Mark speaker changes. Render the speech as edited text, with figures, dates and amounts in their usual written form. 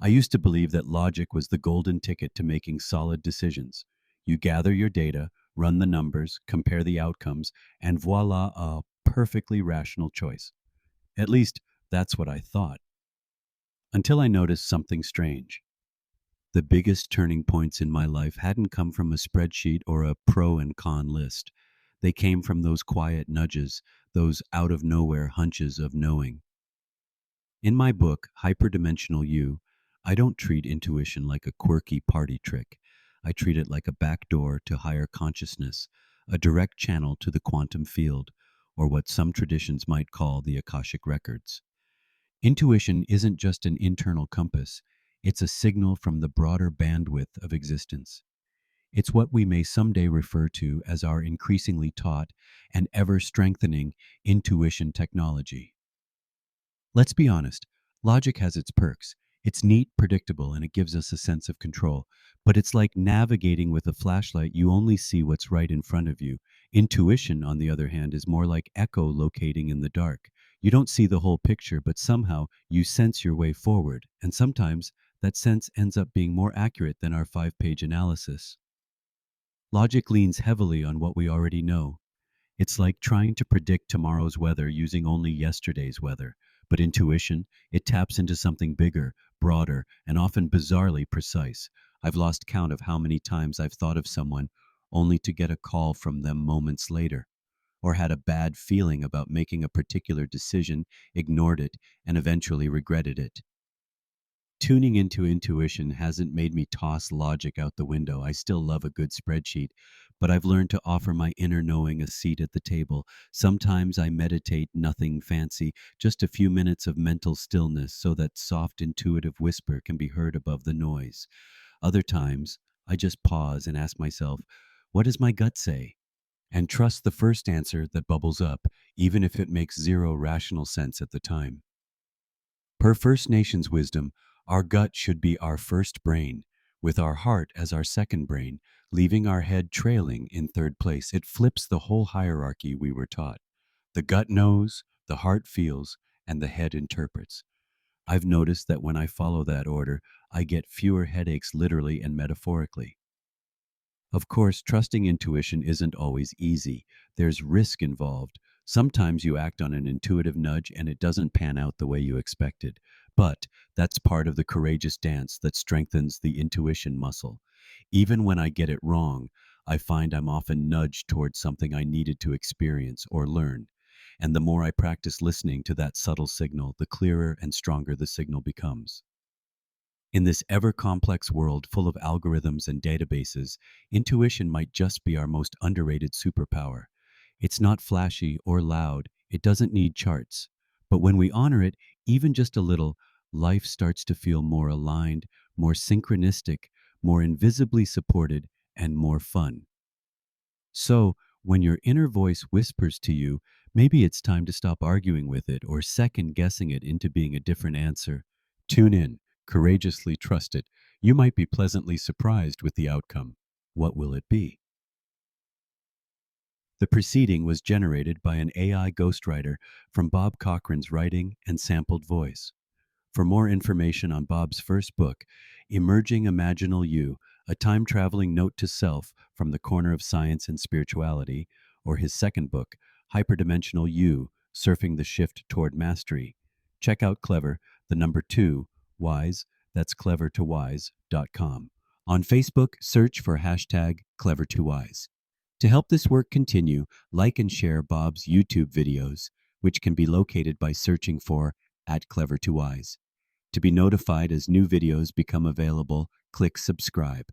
Speaker 1: I used to believe that logic was the golden ticket to making solid decisions. You gather your data, run the numbers, compare the outcomes, and voila, a perfectly rational choice. At least, that's what I thought. Until I noticed something strange. The biggest turning points in my life hadn't come from a spreadsheet or a pro and con list. They came from those quiet nudges, those out of nowhere hunches of knowing. In my book, Hyperdimensional You, I don't treat intuition like a quirky party trick. I treat it like a backdoor to higher consciousness, a direct channel to the quantum field, or what some traditions might call the Akashic Records. Intuition isn't just an internal compass, it's a signal from the broader bandwidth of existence. It's what we may someday refer to as our increasingly taught and ever strengthening intuition technology. Let's be honest, logic has its perks. It's neat, predictable, and it gives us a sense of control. But it's like navigating with a flashlight, you only see what's right in front of you. Intuition, on the other hand, is more like echolocating in the dark. You don't see the whole picture, but somehow you sense your way forward. And sometimes that sense ends up being more accurate than our 5 page analysis. Logic leans heavily on what we already know. It's like trying to predict tomorrow's weather using only yesterday's weather. But intuition, it taps into something bigger, broader, and often bizarrely precise. I've lost count of how many times I've thought of someone only to get a call from them moments later, or had a bad feeling about making a particular decision, ignored it, and eventually regretted it. Tuning into intuition hasn't made me toss logic out the window. I still love a good spreadsheet, but I've learned to offer my inner knowing a seat at the table. Sometimes I meditate, nothing fancy, just a few minutes of mental stillness so that soft intuitive whisper can be heard above the noise. Other times, I just pause and ask myself, what does my gut say? And trust the first answer that bubbles up, even if it makes zero rational sense at the time. Per First Nations wisdom, our gut should be our first brain, with our heart as our second brain, leaving our head trailing in third place. It flips the whole hierarchy we were taught. The gut knows, the heart feels, and the head interprets. I've noticed that when I follow that order, I get fewer headaches literally and metaphorically. Of course, trusting intuition isn't always easy. There's risk involved. Sometimes you act on an intuitive nudge and it doesn't pan out the way you expected. But that's part of the courageous dance that strengthens the intuition muscle. Even when I get it wrong, I find I'm often nudged towards something I needed to experience or learn. And the more I practice listening to that subtle signal, the clearer and stronger the signal becomes. In this ever complex world full of algorithms and databases, intuition might just be our most underrated superpower. It's not flashy or loud, it doesn't need charts. But when we honor it, even just a little, life starts to feel more aligned, more synchronistic, more invisibly supported, and more fun. So, when your inner voice whispers to you, maybe it's time to stop arguing with it or second guessing it into being a different answer. Tune in, courageously trust it. You might be pleasantly surprised with the outcome. What will it be? The preceding was generated by an AI ghostwriter from Bob Cochran's writing and sampled voice. For more information on Bob's first book, Emerging Imaginal You, a time traveling note to self from the corner of science and spirituality, or his second book, Hyperdimensional You, Surfing the Shift Toward Mastery, check out Clever, the number 2, Wise, that's clever2wise.com. On Facebook, search for hashtag Clever2Wise. To help this work continue, like and share Bob's YouTube videos, which can be located by searching for at Clever2Wise. To be notified as new videos become available, click subscribe.